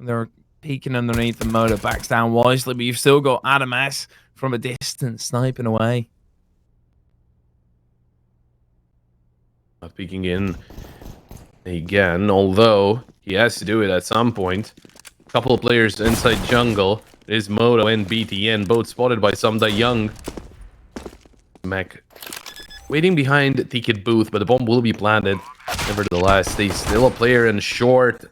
They're peeking underneath the motor, backs down wisely, but you've still got Adam S from a distance sniping away. Not peeking in again, although he has to do it at some point. A couple of players inside jungle. There's Moto and BTN, both spotted by Samda Young. Mac waiting behind the ticket booth, but the bomb will be planted. Nevertheless, they still a player in short.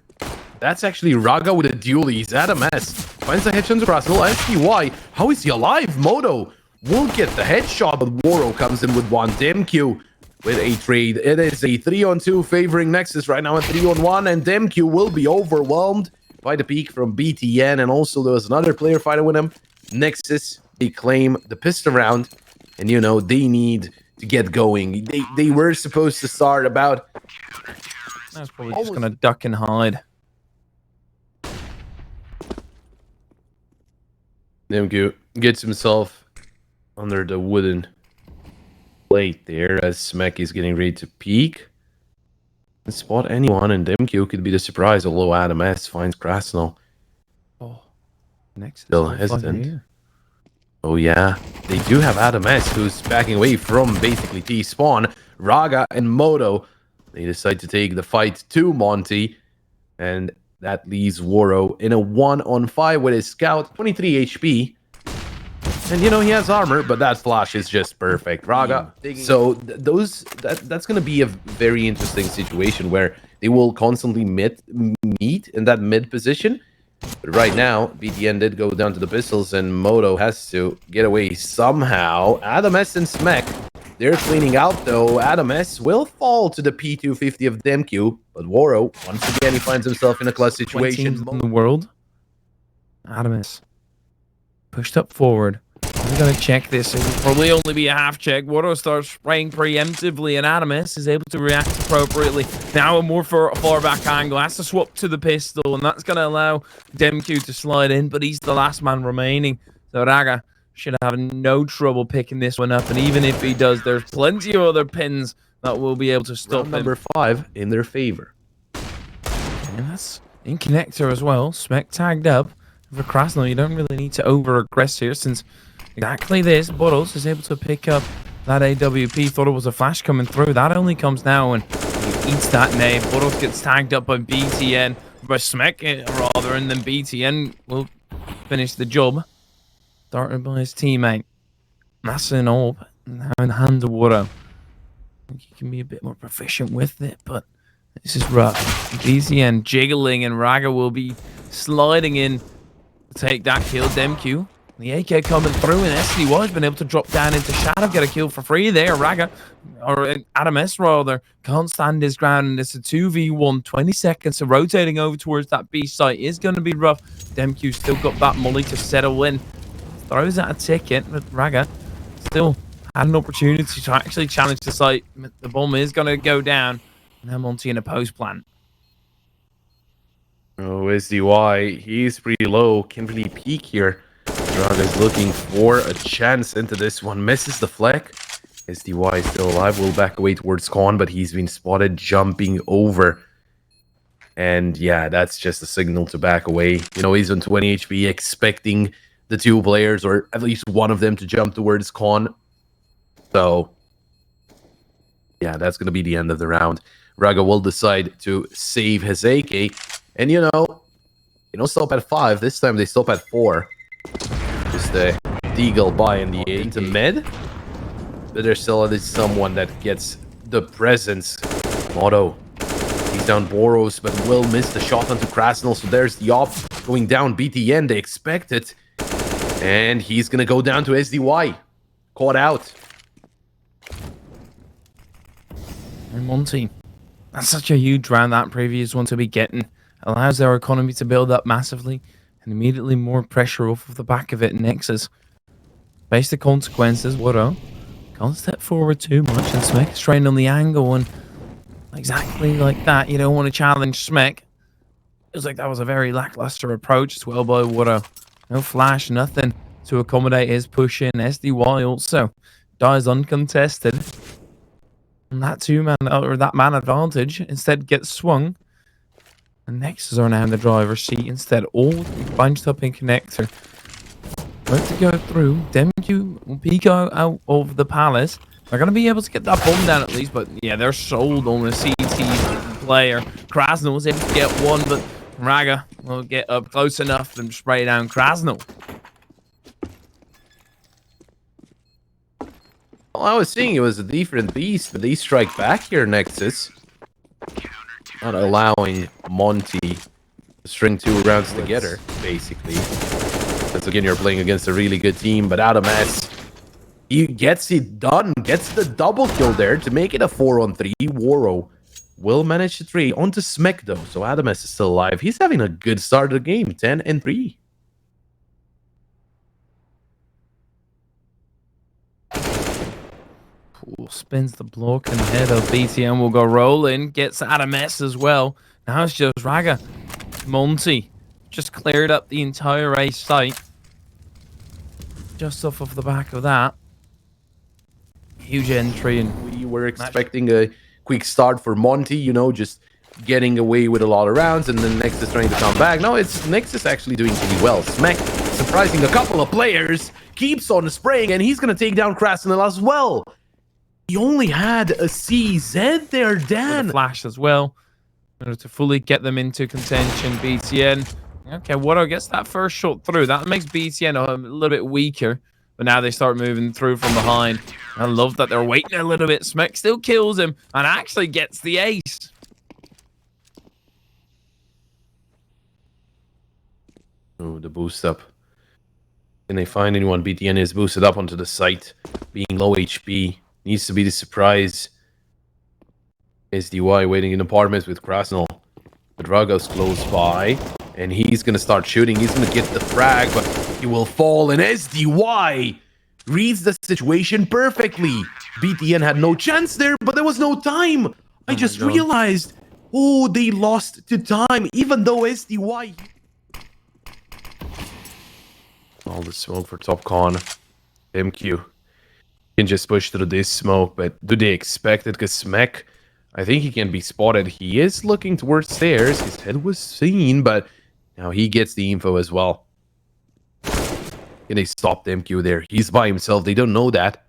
That's actually Raga with a dually. He's Adam S. Finds the headshot across. We'll ask you why. How is he alive? Moto will get the headshot, but Waro comes in with one. Demq with a trade. It is a 3-on-2 favoring Nexus right now, a 3-on-1, and Demq will be overwhelmed by the peak from BTN, and also there was another player fighting with him. Nexus, they claim the pistol round, and you know, they need to get going. They were supposed to start about... That's probably just going to duck and hide. Demq gets himself under the wooden plate there as Smek is getting ready to peek. And spot anyone, and Demq could be the surprise, although Adam S finds Krasnal. Oh, Nexus Still hesitant. Oh yeah, they do have Adam S who's backing away from basically T-spawn. Raga and Moto, they decide to take the fight to Monte, and that leaves Waro in a 1-on-5 with his scout, 23 HP. And you know, he has armor, but that flash is just perfect. Raga. So that's going to be a very interesting situation where they will constantly meet in that mid position. But right now, BTN did go down to the pistols, and Moto has to get away somehow. Adam S and Smek, they're cleaning out though. Adam S will fall to the P250 of Demq, but Waro, once again, he finds himself in a clutch situation. In the world, Adam S pushed up forward. I'm going to check this. It will probably only be a half check. Waro starts spraying preemptively, and Adam S is able to react appropriately. Now a more far back angle. Has to swap to the pistol, and that's going to allow Demq to slide in, but he's the last man remaining. So Raga should have no trouble picking this one up, and even if he does, there's plenty of other pins that will be able to stop him. Number 5 in their favor. And that's in connector as well. Smek tagged up. For Krasnal, you don't really need to over-aggress here, since exactly this, Bottles is able to pick up that AWP. Thought it was a flash coming through. That only comes now, and he eats that nade. Bottles gets tagged up by BTN, by Smek rather, and then BTN will finish the job. Started by his teammate. That's an orb. Now in the hand of Waro. I think he can be a bit more proficient with it, but this is rough. BTN jiggling, and Raga will be sliding in to take that kill. Demq, the AK coming through, and SDY has been able to drop down into shadow, get a kill for free there. Raga, or Adam S rather, can't stand his ground, and it's a 2v1, 20 seconds, so rotating over towards that B site is going to be rough. Demq still got that molly to settle in. Throws out a ticket, but Raga still had an opportunity to actually challenge the site. The bomb is going to go down. Now Monte in a post plant. Oh, SDY, he's pretty low. Can't really peek here. Raga's looking for a chance into this one. Misses the flag. SDY is still alive. Will back away towards Con, but he's been spotted jumping over. And yeah, that's just a signal to back away. You know, he's on 20 HP, expecting the two players, or at least one of them, to jump towards Con. So yeah, that's going to be the end of the round. Raga will decide to save his AK. And you know, they don't stop at 5. This time they stop at 4. Just a deagle by in the 8 to mid. But there's still at least someone that gets the presence. Moto. He's down Boros, but will miss the shot onto Krasnal. So there's the op going down. BTN, they expect it. And he's going to go down to SDY. Caught out. And Monte. That's such a huge round, that previous one to be getting. Allows their economy to build up massively, and immediately more pressure off of the back of it. Nexus face the consequences. Waro can't step forward too much, and Smek is trained on the angle, and exactly like that, you don't want to challenge Smek. Feels like that was a very lackluster approach as well by Waro. No flash, nothing to accommodate his push in. SDY also dies uncontested, and that man advantage instead gets swung. And Nexus are now in the driver's seat instead, all bunched up in connector. About to go through. Demq will peek out of the palace. They're going to be able to get that bomb down at least, but yeah, they're sold on the CT player. Krasnal was able to get one, but Raga will get up close enough and spray down Krasnal. Well, I was saying it was a different beast, but they strike back here, Nexus. Not allowing Monte to string 2 rounds together, basically. Because again, you're playing against a really good team, but Adamas, he gets it done, gets the double kill there to make it a 4-on-3. Woro will manage to trade onto Smek though, so Adamas is still alive. He's having a good start of the game, 10-3. Pool spins the block and head of BTN will go rolling, gets Adamas as well. Now it's just Raga. Monte just cleared up the entire A site. Just off of the back of that. Huge entry. And we were expecting a quick start for Monte, you know, just getting away with a lot of rounds, and then Nexus trying to come back. No, it's Nexus actually doing pretty well. Smek surprising a couple of players, keeps on spraying, and he's going to take down Krasnal as well. He only had a CZ there, Dan. With a flash as well. In order to fully get them into contention, BTN. Okay, Wado gets that first shot through. That makes BTN a little bit weaker. But now they start moving through from behind. I love that they're waiting a little bit. Smek still kills him and actually gets the ace. Oh, the boost up. Can they find anyone? BTN is boosted up onto the site. Being low HP. Needs to be the surprise. SDY waiting in apartments with Krasnal. But Drago's close by. And he's going to start shooting. He's going to get the frag, but he will fall. And SDY reads the situation perfectly. BTN had no chance there, but there was no time. I just realized, oh, they lost to time, even though SDY... All the smoke for top con. MQ can just push through this smoke, but do they expect it? Because Smek, I think he can be spotted. He is looking towards stairs. His head was seen, but now he gets the info as well. Can they stop the MQ there? He's by himself. They don't know that.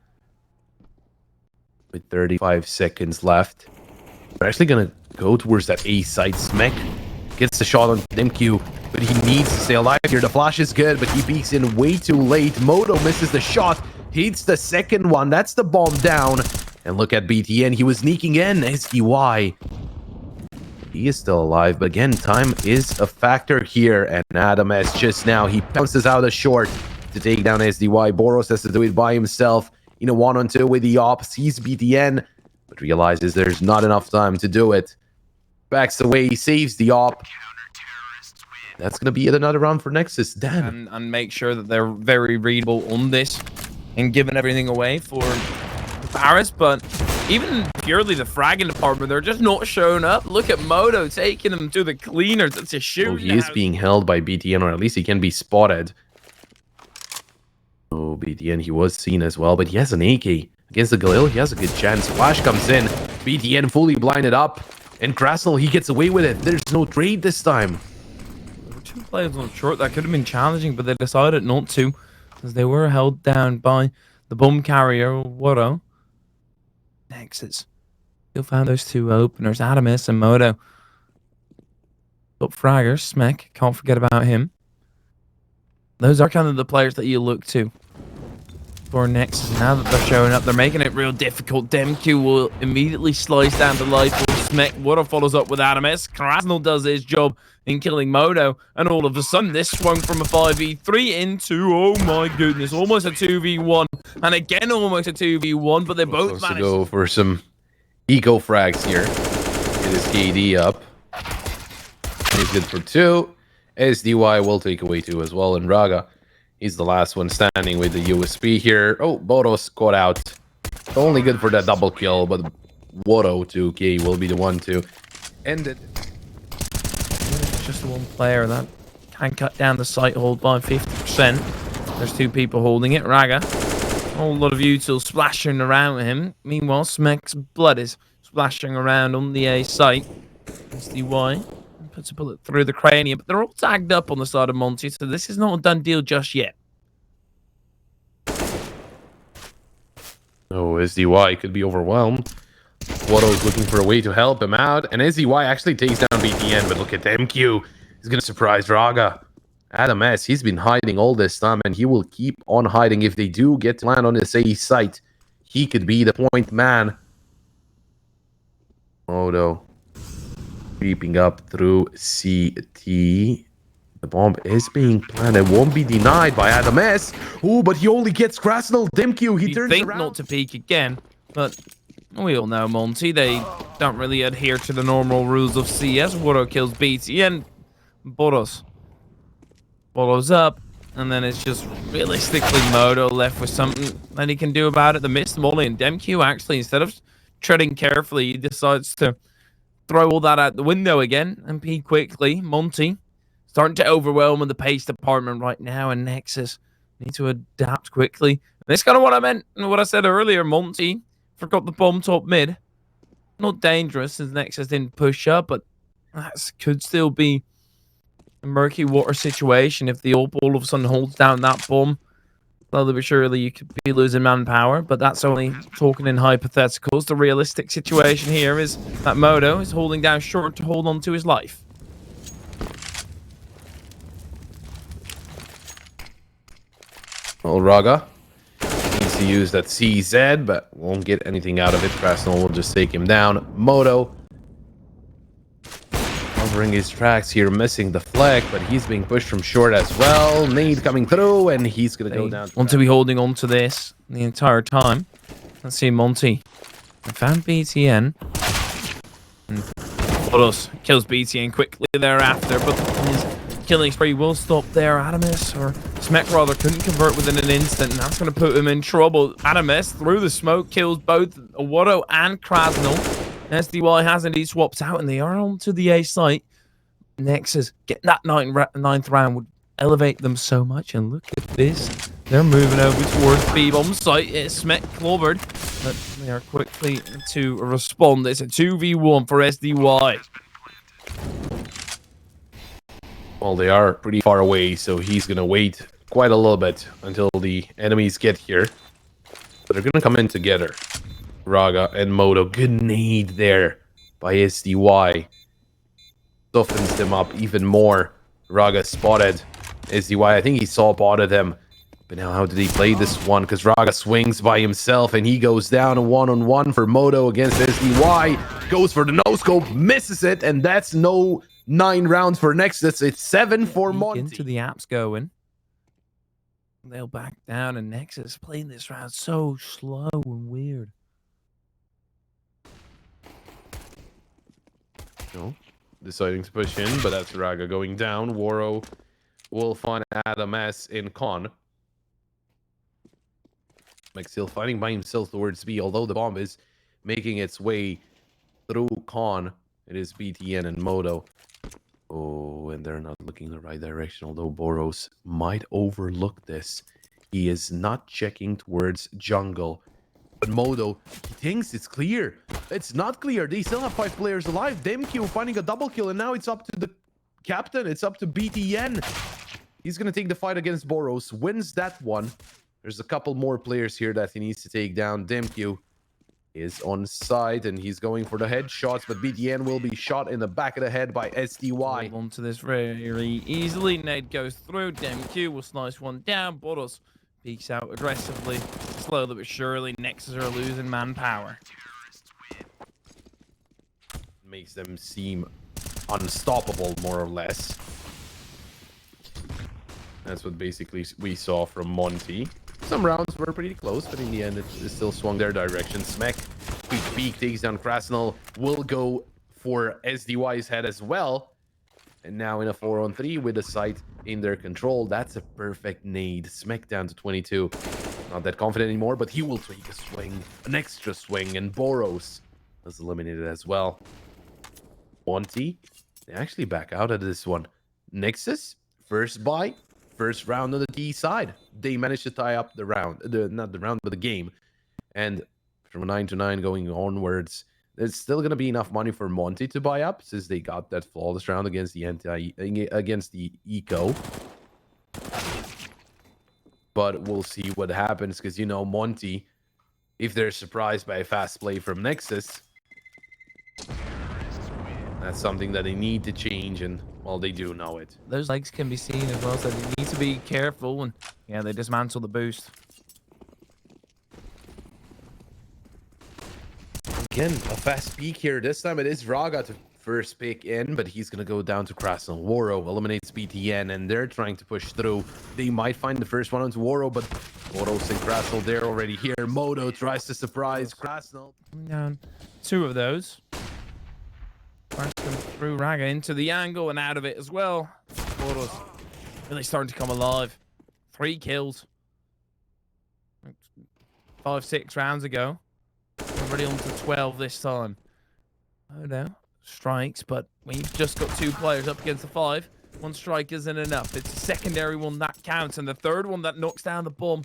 With 35 seconds left. They're actually going to go towards that A side. Smek gets the shot on MQ, but he needs to stay alive here. The flash is good, but he peeks in way too late. Moto misses the shot. Hits the second one. That's the bomb down. And look at BTN. He was sneaking in. SDY. He is still alive, but again, time is a factor here. And Adamas just now, he bounces out a short to take down SDY. Boros has to do it by himself in a 1-on-2 with the op. Sees BTN, but realizes there's not enough time to do it. Backs away, saves the op. That's going to be yet another round for Nexus. Dan. And make sure that they're very readable on this and giving everything away for Paris, but even purely the fragging department, they're just not showing up. Look at Moto taking them to the cleaners. That's a shoot. Oh, he is being held by BTN, or at least he can be spotted. Oh, BTN, he was seen as well, but he has an AK. Against the Galil, he has a good chance. Flash comes in. BTN fully blinded up. And Krasnal, he gets away with it. There's no trade this time. There were 2 players on short. That could have been challenging, but they decided not to, because they were held down by the bomb carrier, Wado. Nexus still found those 2 openers, Adamas and Moto. Top fragger, Smek, can't forget about him. Those are kind of the players that you look to for Nexus. Now that they're showing up, they're making it real difficult. Demq will immediately slice down the life of Smek. Wado follows up with Adamas. Krasnal does his job in killing Moto, and all of a sudden this swung from a 5v3 into, oh my goodness, almost a 2v1, and again almost a 2v1, but they both managed to go for some eco frags here. Get his KD up. He's good for 2. SDY will take away 2 as well, and Raga, he's the last one standing with the USP here. Oh, Boros caught out. Only good for that double kill, but Wado 2K will be the one to end it. Just one player that can cut down the site hold by 50%. There's 2 people holding it. Raga, a whole lot of utils splashing around him. Meanwhile, Smek's blood is splashing around on the A site. SDY puts a bullet through the cranium, but they're all tagged up on the side of Monte, so this is not a done deal just yet. Oh, SDY could be overwhelmed. Watto's looking for a way to help him out, and SDY actually takes down BTN, but look at MQ. He's going to surprise Raga. Adam S, he's been hiding all this time, and he will keep on hiding. If they do get to land on this A site, he could be the point man. Moto creeping up through CT. The bomb is being planted. Won't be denied by Adam S. Oh, but he only gets Krasnal. Demq, he turns think around. Not to peek again, but we all know Monte. They don't really adhere to the normal rules of CS. Watto kills BTN. Boros follows up, and then it's just realistically Moto left with something that he can do about it. The missed molly, and Demq actually, instead of treading carefully, he decides to throw all that out the window again and peek quickly. Monte starting to overwhelm in the pace department right now, and Nexus need to adapt quickly. And this is kind of what I meant, what I said earlier. Monte forgot the bomb top mid. Not dangerous since Nexus didn't push up, but that could still be a murky water situation if the AWP all of a sudden holds down that bomb. Slowly but surely you could be losing manpower, but that's only talking in hypotheticals. The realistic situation here is that Moto is holding down short to hold on to his life. Well, Raga needs to use that CZ, but won't get anything out of it. Krasnal will just take him down. Moto covering his tracks here, missing the flag, but he's being pushed from short as well. Nade coming through, and he's going to go down. Want to be holding on to this the entire time. Let's see Monte. I found BTN. And Boros kills BTN quickly thereafter, but his killing spree will stop there. Adamus, or Smek rather, couldn't convert within an instant, and that's going to put him in trouble. Adamus, through the smoke, kills both Watto and Krasnal. SDY has indeed swapped out, and they are on to the A site. Nexus, getting that ninth round would elevate them so much, and look at this. They're moving over towards B-bomb site. It's Smek clobbered, but they are quickly to respond. It's a 2v1 for SDY. Well, they are pretty far away, so he's going to wait quite a little bit until the enemies get here. But they're going to come in together. Raga and Moto. Good nade there by SDY. Softens them up even more. Raga spotted SDY. I think he saw spotted him. But now how did he play this one? Because Raga swings by himself and he goes down a one-on-one for Moto against SDY. Goes for the no-scope, misses it, and that's no 9 rounds for Nexus. It's 7 for Monte. Into the apps going. They'll back down, and Nexus playing this round so slow and weird. No, deciding to push in, but that's Raga going down. Waro will find Adam S in con. Mike still fighting by himself towards B, although the bomb is making its way through con. It is BTN and Moto. Oh, and they're not looking in the right direction, although Boros might overlook this. He is not checking towards jungle. But Moto, he thinks it's clear. It's not clear. They still have 5 players alive. Demq finding a double kill, and now it's up to the captain. It's up to BTN. He's going to take the fight against Boros. Wins that one. There's a couple more players here that he needs to take down. Demq is on side, and he's going for the headshots, but BTN will be shot in the back of the head by SDY. Hold on to this very easily. Nade goes through. Demq will slice one down. Boros peeks out aggressively. Slowly but surely, Nexus are losing manpower. Makes them seem unstoppable, more or less. That's what basically we saw from Monte. Some rounds were pretty close, but in the end, it still swung their direction. Smek, quick peek, takes down Krasnal, will go for SDY's head as well. And now in a 4-on-3 with the site in their control, that's a perfect nade. Smek down to 22. Not that confident anymore, but he will take a swing, an extra swing, and Boros was eliminated as well. Monte, they actually back out of this one. Nexus, first buy, first round on the D side. They managed to tie up the round, not the round, but the game. And from 9-9 going onwards, There's still going to be enough money for Monte to buy up since they got that flawless round against the Eco. But we'll see what happens because, you know, Monte, if they're surprised by a fast play from Nexus, that's something that they need to change, and, well, they do know it. Those legs can be seen as well, so they need to be careful, and, yeah, they dismantle the boost. Again, a fast peek here. This time it is Raga to first pick in, but he's going to go down to Krasnal. Woro eliminates BTN, and they're trying to push through. They might find the first one onto Woro, but Woro's and Krasnal, they're already here. Moto tries to surprise Krasnal. Down 2 of those. First them through Raga into the angle and out of it as well. Woro's really starting to come alive. 3 kills. 5-6 rounds ago. Already on to 12 this time. Oh no, strikes, but we've just got 2 players up against the 5. 1 strike isn't enough. It's a secondary one that counts, and the third one that knocks down the bomb.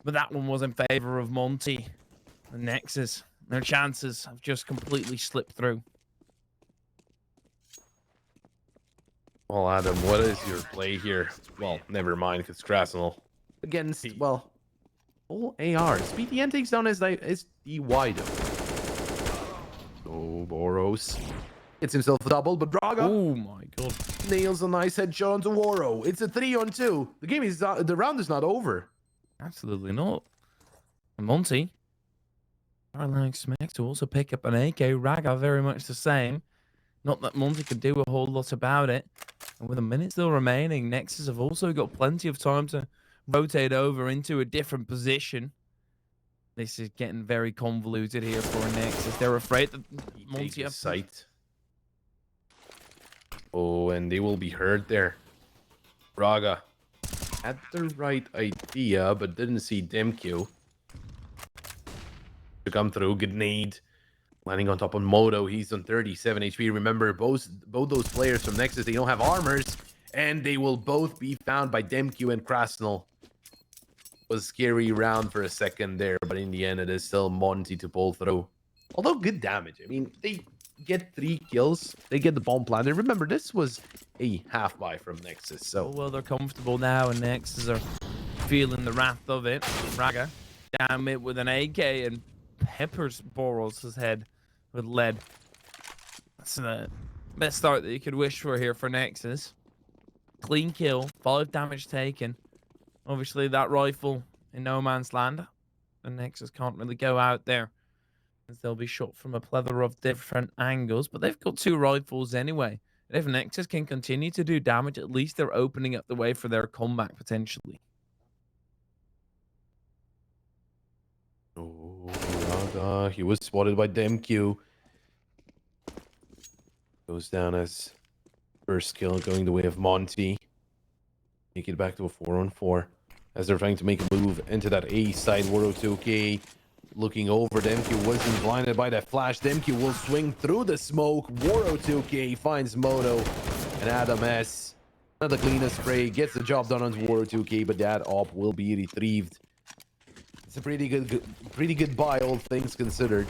But that one was in favor of Monte. The Nexus, their chances have just completely slipped through. Well, Adam, what is your play here? Well, never mind, because Krasnal against, well, all ARs. BTN takes down his the wide. So Boros gets himself a double, but Braga, Oh my god. nails a nice headshot onto Woro. It's a 3-on-2. The game is not, the round is not over. Absolutely not. And Monte, allowing Smack to also pick up an AK. Raga very much the same. Not that Monte could do a whole lot about it. And with a minute still remaining, Nexus have also got plenty of time to rotate over into a different position. This is getting very convoluted here for Nexus. They're afraid that Monte Monte sight. Oh, and they will be hurt there. Braga had the right idea, but didn't see Demq to come through. Good nade. Landing on top on Moto. He's on 37 HP. Remember, both those players from Nexus, they don't have armors, and they will both be found by Demq and Krasnal. Was a scary round for a second there, but in the end, it is still Monte to pull through. Although good damage. I mean, they get 3 kills. They get the bomb planted. Remember, this was a half buy from Nexus. So, well, they're comfortable now, and Nexus are feeling the wrath of it. Raga down it with an AK and peppers Boros' head with lead. That's the best start that you could wish for here for Nexus. Clean kill, 5 damage taken. Obviously, that rifle in no man's land, and Nexus can't really go out there, as they'll be shot from a plethora of different angles. But they've got 2 rifles anyway. And if Nexus can continue to do damage, at least they're opening up the way for their comeback potentially. oh, Raga, he was spotted by Demq. Goes down as first kill, going the way of Monte. Take it back to a 4-on-4 as they're trying to make a move into that A side. Woro 2K looking over. Demq wasn't blinded by that flash. Demq will swing through the smoke. Woro 2K finds Moto and Adam S. Another cleaner spray gets the job done on Woro 2K, but that op will be retrieved. It's a pretty good buy, all things considered,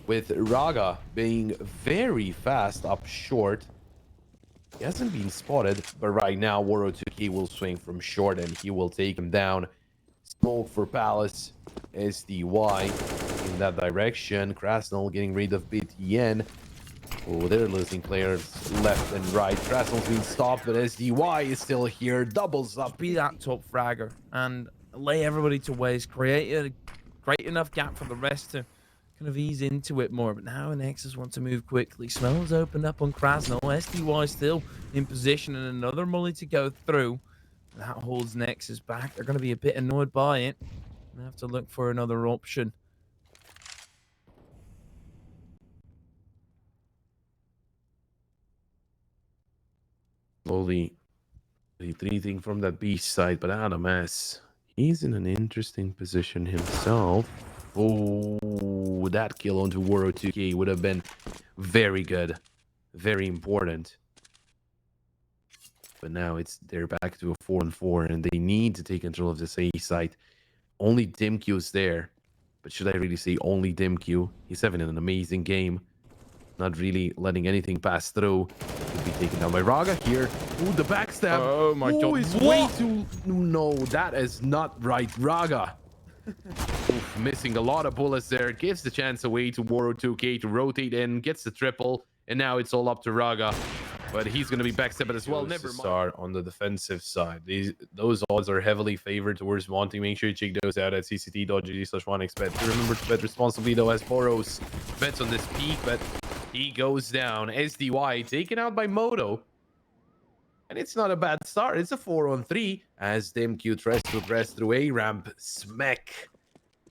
with Raga being very fast up short. He hasn't been spotted, but right now Woro 2K will swing from short and he will take him down. Smoke for Palace. SDY in that direction. Krasnal getting rid of BTN. Oh, they're losing players left and right. Krasnal's been stopped, but SDY is still here. Doubles up. Be that top fragger and lay everybody to waste. Create a great enough gap for the rest to kind of ease into it more. But now Nexus want to move quickly. Smells opened up on Krasnal. SDY still in position and another molly to go through. That holds Nexus back. They're going to be a bit annoyed by it. They have to look for another option. Slowly retreating from that B side, but Adam S. He's in an interesting position himself. Oh, that kill onto Woro 2K would have been very good. Very important. But now they're back to a 4-on-4, and they need to take control of this A site. Only Demq is there. But should I really say only DimQ? He's having an amazing game. Not really letting anything pass through. Could be taken down by Raga here. Ooh, the backstab. Oh my god. Is way too... No, that is not right. Raga. Oof, missing a lot of bullets there. Gives the chance away to Woro2k to rotate in. Gets the triple. And now it's all up to Raga. But he's going to be backstepped as well. Never mind. Start on the defensive side. Those odds are heavily favored towards Monte. Make sure you check those out at cct.gg/1xbet. Remember to bet responsibly though, as Boros bets on this peak, but he goes down. SDY taken out by Moto. And it's not a bad start. It's a 4-on-3 as DimQ tries to progress through A ramp. Smack.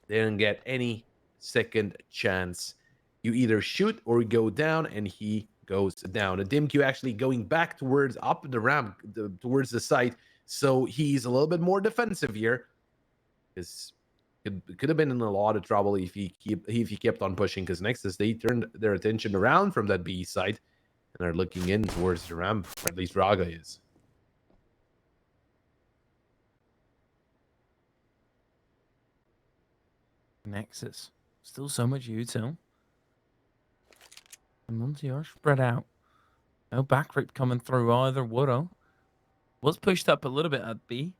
Didn't get any second chance. You either shoot or go down, and he goes down. And DimQ actually going back towards up the ramp, towards the site. So he's a little bit more defensive here. Because could have been in a lot of trouble if he kept on pushing. Because Nexus, they turned their attention around from that B site and are looking in towards the ramp. Or at least Raga is. Nexus. Still so much util. And Monte are spread out. No back rip coming through either. Woro was pushed up a little bit at B.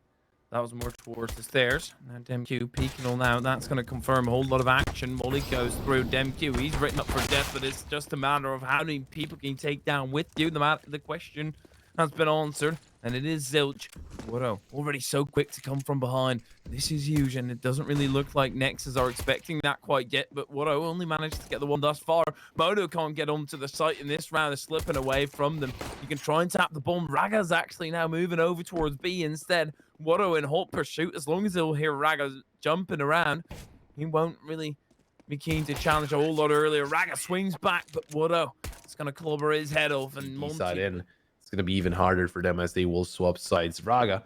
That was more towards the stairs. Now DimQ peeking all out. That's going to confirm a whole lot of action. Molly goes through DimQ. He's written up for death, but it's just a matter of how many people can you take down with you. The question has been answered, and it is Zilch. Woro already so quick to come from behind. This is huge, and it doesn't really look like Nexus are expecting that quite yet, but Woro only managed to get the one thus far. Moto can't get onto the site in this round. Is slipping away from them. You can try and tap the bomb. Raga's actually now moving over towards B instead. Woro in hot pursuit. As long as he'll hear Raga jumping around, he won't really be keen to challenge a whole lot earlier. Raga swings back, but Woro is going to clobber his head off, and Monte in. It's going to be even harder for them as they will swap sides. Raga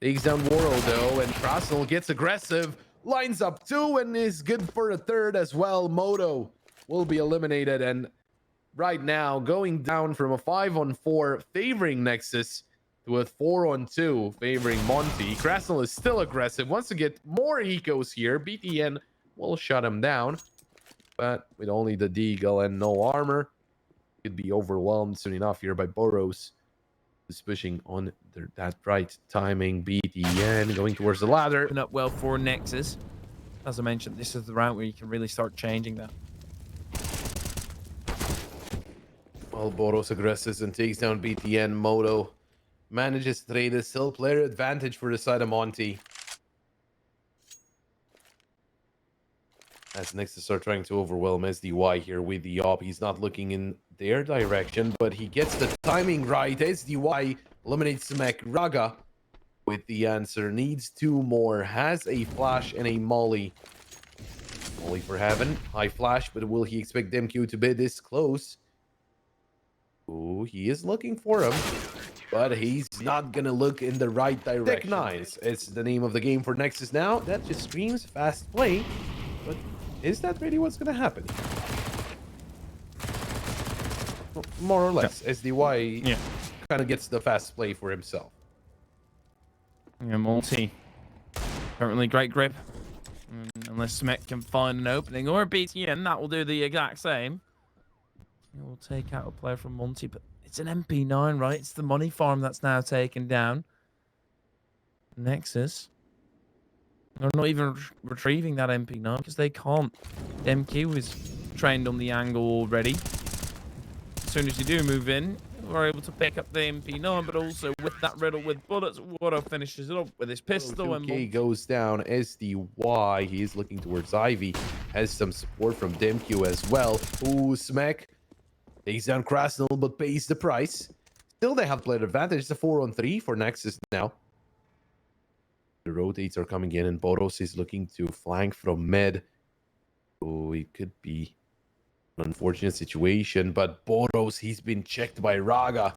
takes down Woro though, and Krasnal gets aggressive, lines up two, and is good for a third as well. Moto will be eliminated, and right now going down from a 5-on-4 favoring Nexus to a 4-on-2 favoring Monte. Krasnal is still aggressive, wants to get more ecos here. BTN will shut him down, but with only the Deagle and no armor, could be overwhelmed soon enough here by Boros, who's pushing on that right timing. BTN going towards the ladder. Open up well for Nexus. As I mentioned, this is the round where you can really start changing that. Well, Boros aggresses and takes down BTN. Moto manages to trade a still player advantage for the side of Monte. As Nexus are trying to overwhelm SDY here with the op. He's not looking in their direction, but he gets the timing right. SDY eliminates Smack. Raga with the answer. Needs two more. Has a flash and a molly. Molly for heaven. High flash, but will he expect DimQ to be this close? Oh, he is looking for him, but he's not gonna look in the right direction. Nice. It's the name of the game for Nexus now. That just screams fast play, but is that really what's gonna happen? Well, more or less. Yeah. SDY kind of gets the fast play for himself. Yeah, Monte. Currently great grip. Unless Smek can find an opening or a BTN, that will do the exact same. It will take out a player from Monte, but it's an MP9, right? It's the money farm that's now taken down. Nexus. They're not even retrieving that MP9 because they can't. DimQ is trained on the angle already. As soon as you do move in, we're able to pick up the MP9, but also with that riddle with bullets, Woro finishes it up with his pistol. And Monte goes down. SDY, he is looking towards Ivy. Has some support from DimQ as well. Ooh, Smack takes down Krasnal, but pays the price. Still, they have player advantage. It's a 4-on-3 for Nexus now. The rotates are coming in, and Boros is looking to flank from mid. Oh, it could be an unfortunate situation, but Boros, he's been checked by Raga.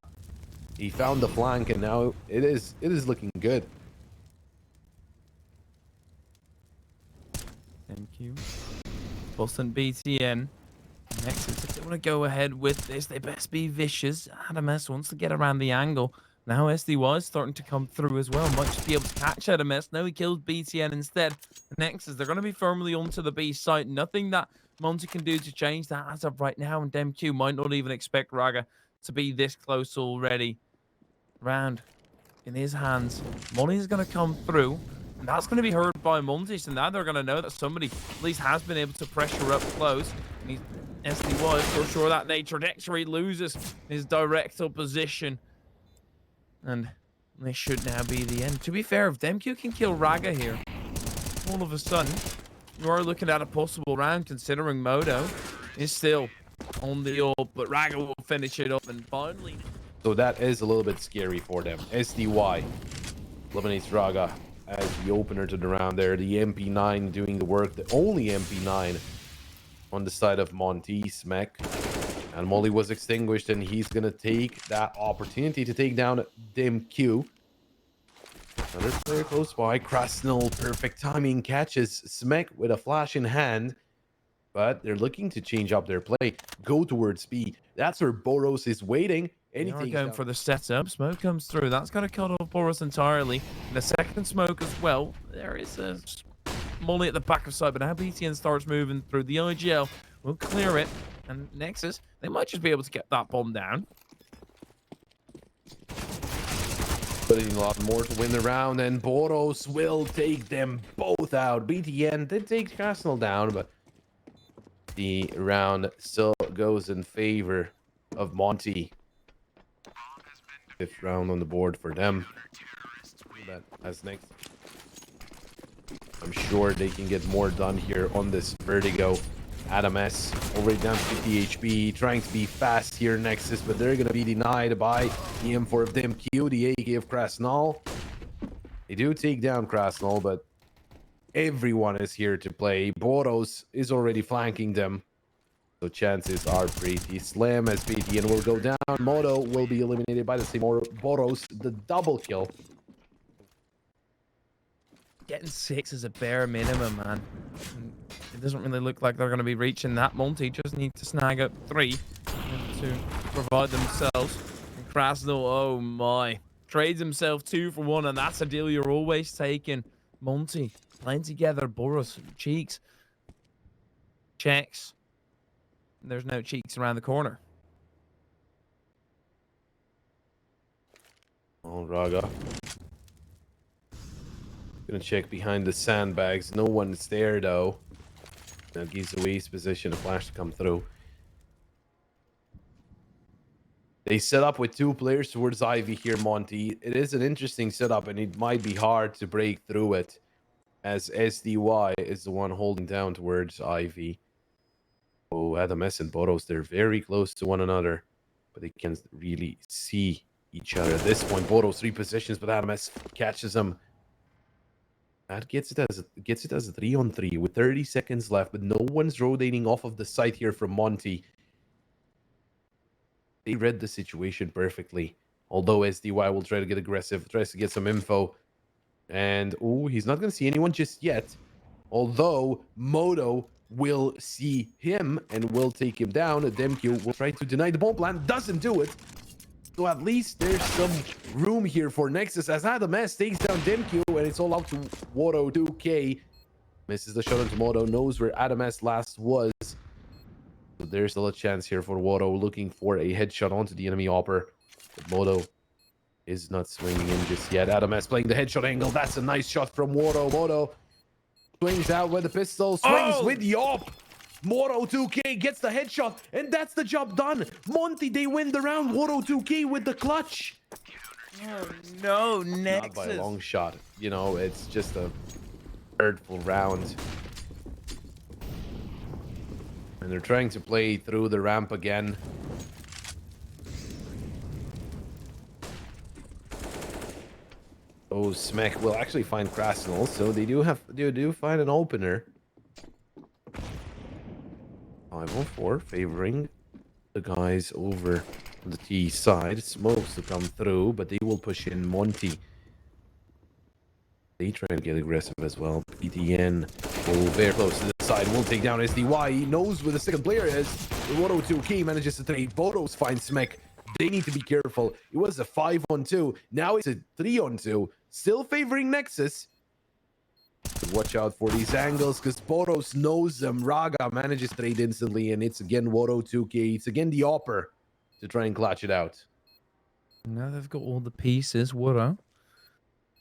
He found the flank, and now it is looking good. Thank you. Boston BTN. Nexus, if they want to go ahead with this, they best be vicious. Adamas wants to get around the angle, Now SDY is starting to come through as well. Might just be able to catch Adames. No, he kills BTN instead. Nexus, they're going to be firmly onto the B site. Nothing that Monte can do to change that as of right now. And DemQ might not even expect Raga to be this close already. Round in his hands. Monte's going to come through. And that's going to be heard by Monte. So now they're going to know that somebody at least has been able to pressure up close. And SDY is for sure that nature trajectory loses his direct opposition. And this should now be the end. To be fair, if DemQ can kill Raga here, all of a sudden, you are looking at a possible round, considering Modo is still on the up, but Raga will finish it up and finally. So that is a little bit scary for them. SDY eliminates Raga as the opener to the round there. The MP9 doing the work, the only MP9 on the side of Monte. Smek. And Molly was extinguished, and he's going to take that opportunity to take down DemQ. Another player close by. Krasnal, perfect timing, catches Smek with a flash in hand. But they're looking to change up their play. Go towards B. That's where Boros is waiting. They are going for the setup. Smoke comes through. That's going to cut off Boros entirely. And a second smoke as well. There is a Molly at the back of side, but now BTN starts moving through. The IGL will clear it. And Nexus, they might just be able to get that bomb down. Putting a lot more to win the round, and Boros will take them both out. BTN did take Krasnal down, but the round still goes in favor of Monte. 5th round on the board for them. That as next. I'm sure they can get more done here on this Vertigo. Adames already down 50 HP, trying to be fast here, Nexus, but they're going to be denied by the M4 of DemQ, the AK of Krasnal. They do take down Krasnal, but everyone is here to play. Boros is already flanking them, so chances are pretty slim as BTN will go down. Moto will be eliminated by the same Boros, the double kill. Getting 6 is a bare minimum, man. It doesn't really look like they're going to be reaching that. Monte just need to snag up 3 to provide themselves. And Krasnal, oh my, trades himself 2 for 1, and that's a deal you're always taking. Monte playing together. Boros, cheeks, checks. There's no cheeks around the corner. Oh, Raga. Gonna check behind the sandbags. No one's there though. That gives away his position. A flash to come through. They set up with 2 players towards Ivy here, Monte. It is an interesting setup, and it might be hard to break through it, as SDY is the one holding down towards Ivy. Oh, Adames and Boros, they're very close to one another, but they can't really see each other. At this point, Boros repositions, but Adames catches him. That gets it as a 3-on-3 with 30 seconds left, but no one's rotating off of the site here from Monte. They read the situation perfectly. Although SDY will try to get aggressive, tries to get some info. And, oh, he's not going to see anyone just yet. Although Moto will see him and will take him down. DemQ will try to deny the bomb plant, doesn't do it. So at least there's some room here for Nexus as Adames takes down DemQ, and it's all up to Wodo 2K. Misses the shot into Moto, knows where Adames last was. So there's still a chance here for Wodo, looking for a headshot onto the enemy hopper. But Moto is not swinging in just yet. Adames playing the headshot angle. That's a nice shot from Wodo. Wodo swings out with the pistol, swings with the op. Moro 2K gets the headshot, and that's the job done. Monte, they win the round. Moro 2K with the clutch. Oh no, Nexus. Not by a long shot. You know, it's just a hurtful round. And they're trying to play through the ramp again. Oh, Smek will actually find Krasnal, so they do find an opener. 5-on-4 favoring the guys over on the T side. Smokes to come through, but they will push in Monte. They try to get aggressive as well. BTN very close to the side. Will take down SDY. He knows where the second player is. The 102 K manages to trade. Boros finds Smek. They need to be careful. It was a 5-on-2. Now it's a 3-on-2. Still favoring Nexus. Watch out for these angles because Boros knows them. Raga manages trade instantly, and it's again Wodo 2K. It's again the Opper to try and clutch it out. Now they've got all the pieces. Wodo.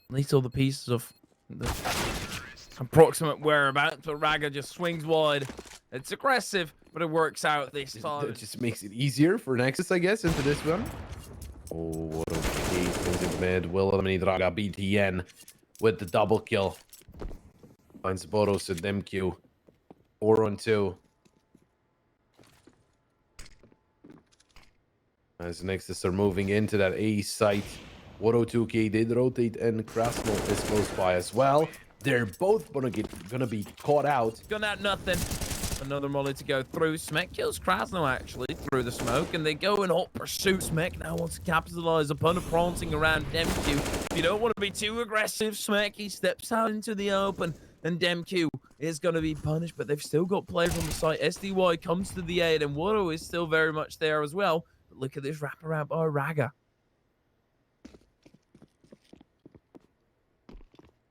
At least all the pieces of the approximate whereabouts, but Raga just swings wide. It's aggressive, but it works out this time. It just makes it easier for Nexus, I guess, into this one. Oh, what a case goes into mid. Will eliminate Raga BTN with the double kill. Finds Boros at MQ. 4-on-2. As Nexus are moving into that A site. Wodo 2K did rotate, and Krasnal is close by as well. They're both gonna be caught out. Gone out nothing. Another molly to go through. Smek kills Krasno actually through the smoke, and they go in hot pursuit. Smek now wants to capitalize upon a prancing around Demq. If you don't want to be too aggressive, Smek, he steps out into the open, and Demq is going to be punished, but they've still got players on the site. SDY comes to the aid, and Wodo is still very much there as well. But look at this wraparound by Raga.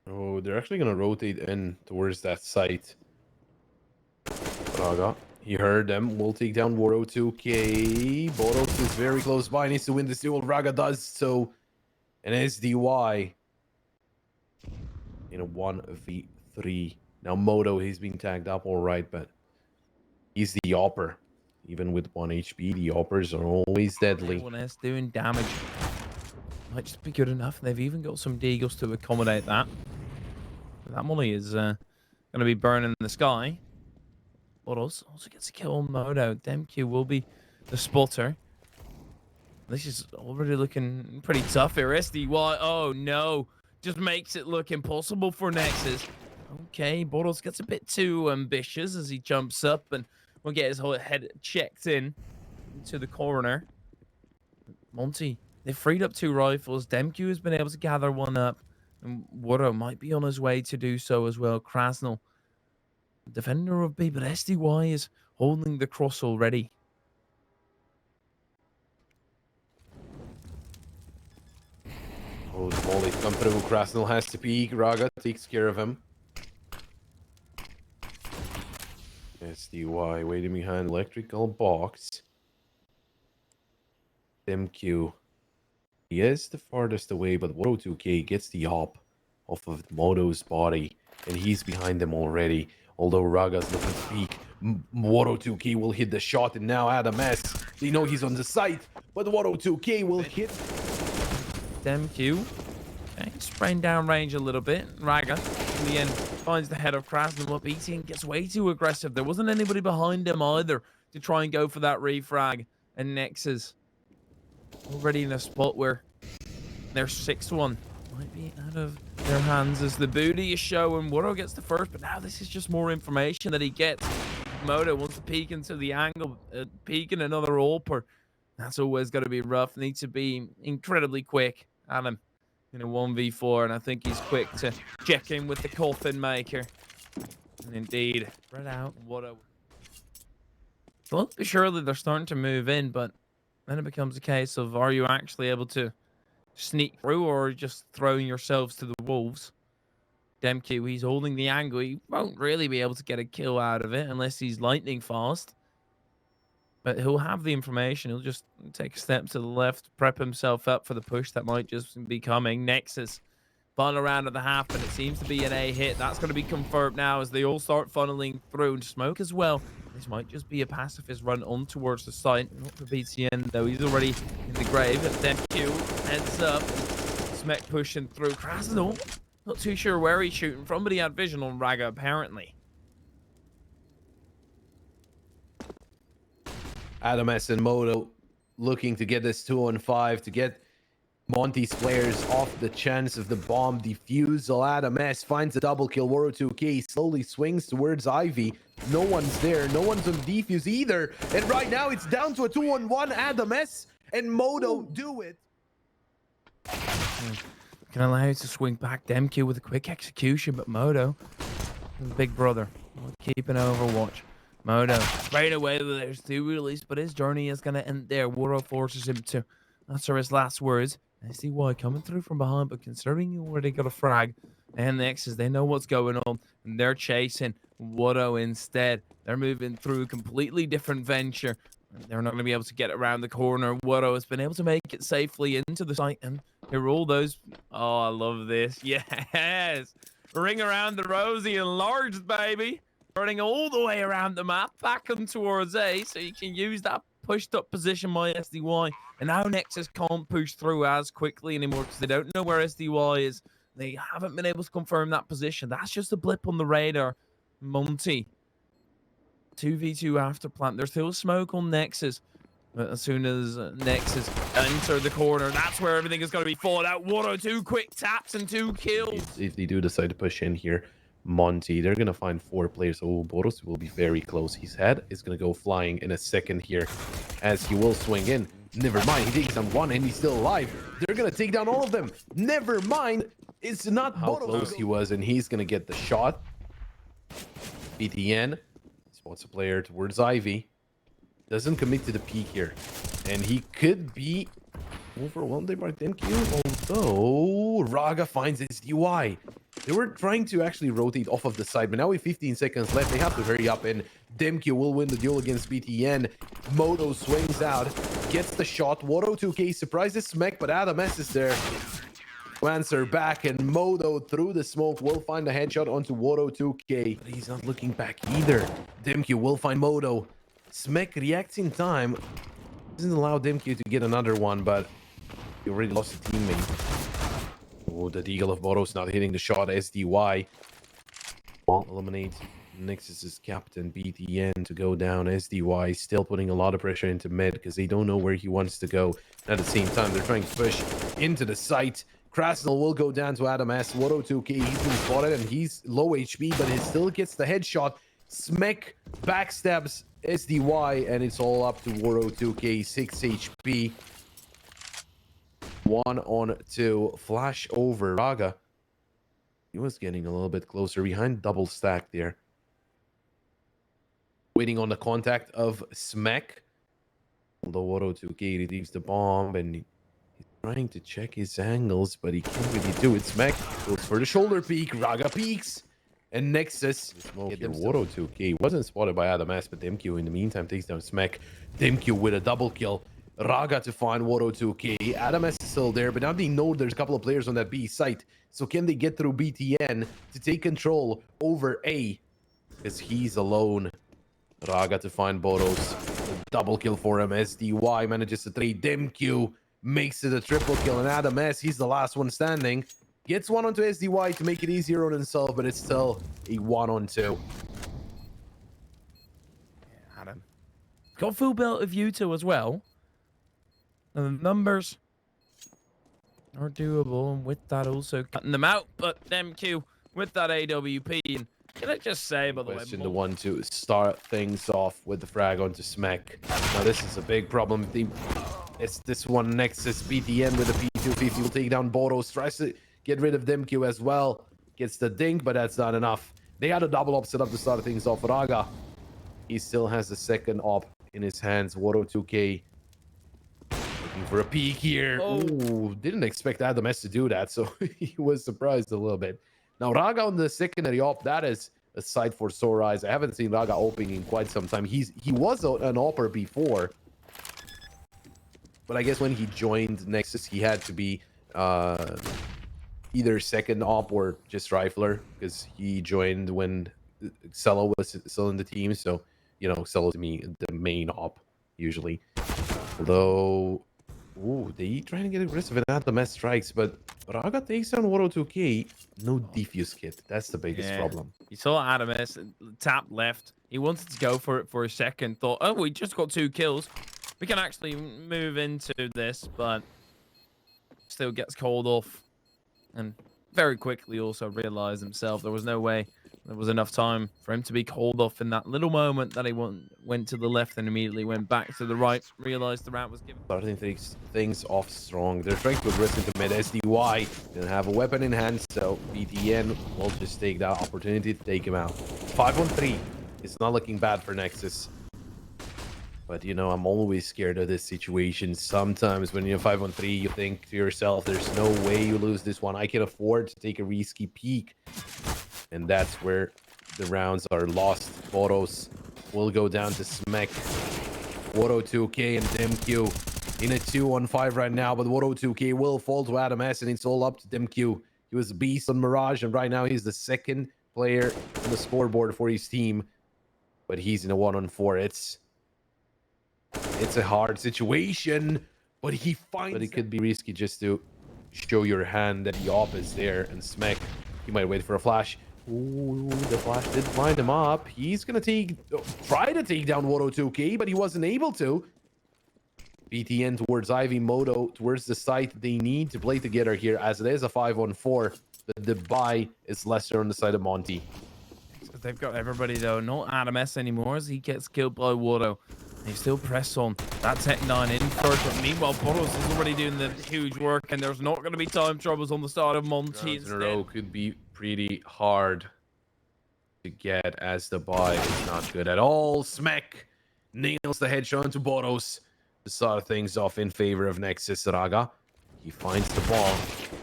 Oh, they're actually going to rotate in towards that site. Raga, he heard them. We'll take down Wodo 2K. Boros is very close by. Needs to win this duel. Raga does so. And SDY in a 1v3. Now Moto, he's being tagged up all right, but he's the Opper. Even with 1 HP, the Oppers are always deadly. Everyone else doing damage. Might just be good enough. They've even got some deagles to accommodate that. But that molly is going to be burning in the sky. Boros also gets a kill on Modo. Demq will be the spotter. This is already looking pretty tough here. SDY, oh no, just makes it look impossible for Nexus. Okay, Boros gets a bit too ambitious as he jumps up, and we'll get his whole head checked in to the corner. Monte, they've freed up 2 rifles. Demq has been able to gather one up, and Wodo might be on his way to do so as well. Krasnal, defender of B, but SDY is holding the cross already. Oh, the molly come through. Krasnal has to peek. Raga takes care of him. SDY waiting behind electrical box. MQ. He is the farthest away, but Wodo 2K gets the op off of Moto's body, and he's behind them already. Although Raga's looking to peek, Wodo 2K will hit the shot, and now Adam S. They know he's on the site, but Wodo 2K will hit. Demq. Okay, spraying down range a little bit. Raga, in the end, finds the head of Krasnal up. ETN gets way too aggressive. There wasn't anybody behind him either to try and go for that refrag. And Nexus already in a spot where their 6-1 might be out of their hands as the booty is showing. Wodo gets the first, but now this is just more information that he gets. Moto wants to peek into the angle, peeking another AWPer. That's always going to be rough. Needs to be incredibly quick. Adam in a 1v4, and I think he's quick to check in with the coffin maker. And indeed, spread out. Wodo. Slowly, surely they're starting to move in, but then it becomes a case of, are you actually able to sneak through, or just throwing yourselves to the wolves? Demq, he's holding the angle. He won't really be able to get a kill out of it unless he's lightning fast. But he'll have the information. He'll just take a step to the left, prep himself up for the push that might just be coming. Nexus, final round of the half, but it seems to be an A hit. That's going to be confirmed now as they all start funneling through. And Smoke as well. This might just be a pacifist run on towards the site. Not for BTN, though. He's already in the grave. And then Q heads up. Smek pushing through. Krasnal, not too sure where he's shooting from, but he had vision on Raga, apparently. Adam S and Moto looking to get this 2-on-5 to get Monte's players off the chance of the bomb defusal. Adam S finds a double kill. Wodo 2K slowly swings towards Ivy. No one's there. No one's on defuse either. And right now it's down to a 2-on-1. Adam S and Moto do it. Can allow you to swing back. Demq with a quick execution, but Moto, big brother, keeping overwatch. Moto right away with there's 2 release, but his journey is going to end there. Wodo forces him to That's are his last words. I see why coming through from behind, but considering you already got a frag and Nexus, they know what's going on, and they're chasing Wodo instead. They're moving through a completely different venture. They're not going to be able to get around the corner. Wodo has been able to make it safely into the site, and here are all those. Oh, I love this. Yes, ring around the rosy enlarged, baby. Running all the way around the map, back and towards A, so you can use that pushed up position by SDY. And now Nexus can't push through as quickly anymore because they don't know where SDY is. They haven't been able to confirm that position. That's just a blip on the radar. Monte, 2v2 after plant. There's still smoke on Nexus. But as soon as Nexus enter the corner, that's where everything is going to be falling out. 102 quick taps and 2 kills. If they do decide to push in here, Monte, they're going to find 4 players. Oh, Boros will be very close. His head is going to go flying in a second here as he will swing in. Never mind, he takes down one and he's still alive. They're going to take down all of them. Never mind, it's not how close he was, and he's going to get the shot. BTN spots a player towards Ivy. Doesn't commit to the peak here. And he could be overwhelmed by MQ, although Raga finds his UI. They were trying to actually rotate off of the side, but now with 15 seconds left, they have to hurry up, and Demkyu will win the duel against BTN. Moto swings out, gets the shot. Wodo 2K surprises Smek, but Adam S is there to answer back, and Moto through the smoke will find a headshot onto Wodo 2K, but he's not looking back either. Demkyu will find Moto. Smek reacts in time. Doesn't allow Demkyu to get another one, but he already lost a teammate. Oh, the Deagle of Boros not hitting the shot. SDY will eliminate Nexus's captain BTN to go down. SDY still putting a lot of pressure into mid because they don't know where he wants to go. At the same time, they're trying to push into the site. Krasnal will go down to Adam S. Wodo 2K, he's been spotted and he's low HP, but he still gets the headshot. Smek backstabs SDY, and it's all up to Wodo 2K, 6 HP. 1-on-2 flash over Raga. He was getting a little bit closer behind double stack there. Waiting on the contact of Smek. Although Wodo 2K relieves the bomb and he's trying to check his angles, but he can't really do it. Smek goes for the shoulder peek. Raga peeks. And Nexus, Wodo 2K wasn't spotted by Adam S, but Demkyu in the meantime takes down Smek. Demkyu with a double kill. Raga to find Wodo 2K. Adam S is still there, but now they know there's a couple of players on that B site. So can they get through BTN to take control over A? Because he's alone. Raga to find Boros. A double kill for him. SDY manages to trade. Demkyu makes it a triple kill. And Adam S, he's the last one standing. Gets one onto SDY to make it easier on himself, but it's still a 1-on-2. Yeah, Adam. Got full belt of U2 as well. And the numbers are doable, and with that also cutting them out. But MQ with that AWP, and can I just say, by the way, Question the one to start things off with the frag onto Smek. Now this is a big problem. It's this one Nexus BTN with a P250 will take down Boros. Tries to get rid of Demkyu as well. Gets the dink, but that's not enough. They had a double op set up to start things off. Raga, he still has the second op in his hands. Wodo 2K looking for a peek here. Oh. Ooh, didn't expect Adam S to do that, so he was surprised a little bit. Now Raga on the secondary op, that is a sight for sore eyes. I haven't seen Raga opening in quite some time. He was an opper before, but I guess when he joined Nexus, he had to be either second op or just rifler, because he joined when Cello was still in the team. So, you know, Cello to me the main op usually. Although, ooh, they trying to get aggressive and add the mass strikes, but Raga takes down Wodo 2K. No defuse kit. That's the biggest problem. You saw Adam S tap left. He wanted to go for it for a second. Thought, oh, we just got 2 kills. We can actually move into this, but still gets called off. And very quickly also realized himself there was no way there was enough time for him to be called off in that little moment that he went to the left and immediately went back to the right, realized the route was given. Starting things off strong. They're trying to aggress into mid. SDY didn't have a weapon in hand, so BTN will just take that opportunity to take him out. 5-on-3. It's not looking bad for Nexus. But, you know, I'm always scared of this situation. Sometimes when you're 5-on-3, you think to yourself, there's no way you lose this one. I can afford to take a risky peek. And that's where the rounds are lost. Boros will go down to Smek. Wodo2k and DimQ in a 2-on-5 right now, but Wodo2k will fall to Adam S, and it's all up to DimQ. He was a beast on Mirage, and right now he's the second player on the scoreboard for his team, but he's in a 1-on-4. It's a hard situation, but he finds. But it could be risky just to show your hand that the op is there, and Smek, he might wait for a flash. Ooh, the flash did wind him up. He's gonna try to take down Wodo2k, but he wasn't able to. BTN towards Ivy, Moto towards the site they need to play together here, as it is a 5-on-4. The buy is lesser on the side of Monte. They've got everybody though, not Adam S anymore as he gets killed by Wodo. They still press on. That Tech 9 in first, but meanwhile Boros is already doing the huge work, and there's not going to be time troubles on the start of Monte. Rounds in a row could be pretty hard to get, as the buy is not good at all. Smek nails the headshot into Boros to start things off in favor of Nexus. Raga, he finds the ball,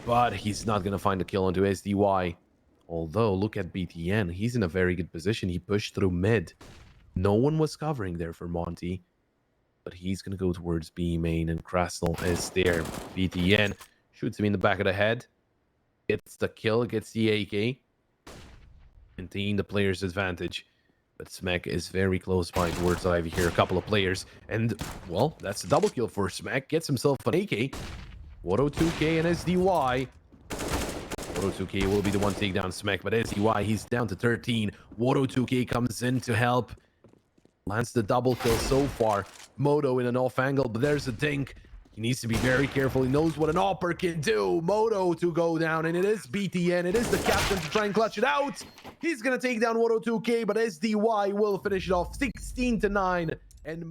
but he's not going to find the kill onto SDY. Although, look at BTN. He's in a very good position. He pushed through mid. No one was covering there for Monte, but he's going to go towards B main, and Krasnal is there. BTN shoots him in the back of the head. Gets the kill, gets the AK. Maintaining the player's advantage. But Smek is very close by towards Ivy here. A couple of players. And, well, that's a double kill for Smek. Gets himself an AK. Wodo2k and SDY. Wodo2k will be the one to take down Smek, but SDY, he's down to 13. Wodo2k comes in to help. Lands the double kill so far. Moto in an off angle, but there's a dink. He needs to be very careful. He knows what an opper can do. Moto to go down, and it is BTN. It is the captain to try and clutch it out. He's going to take down Wodo2k, but SDY will finish it off 16-9. And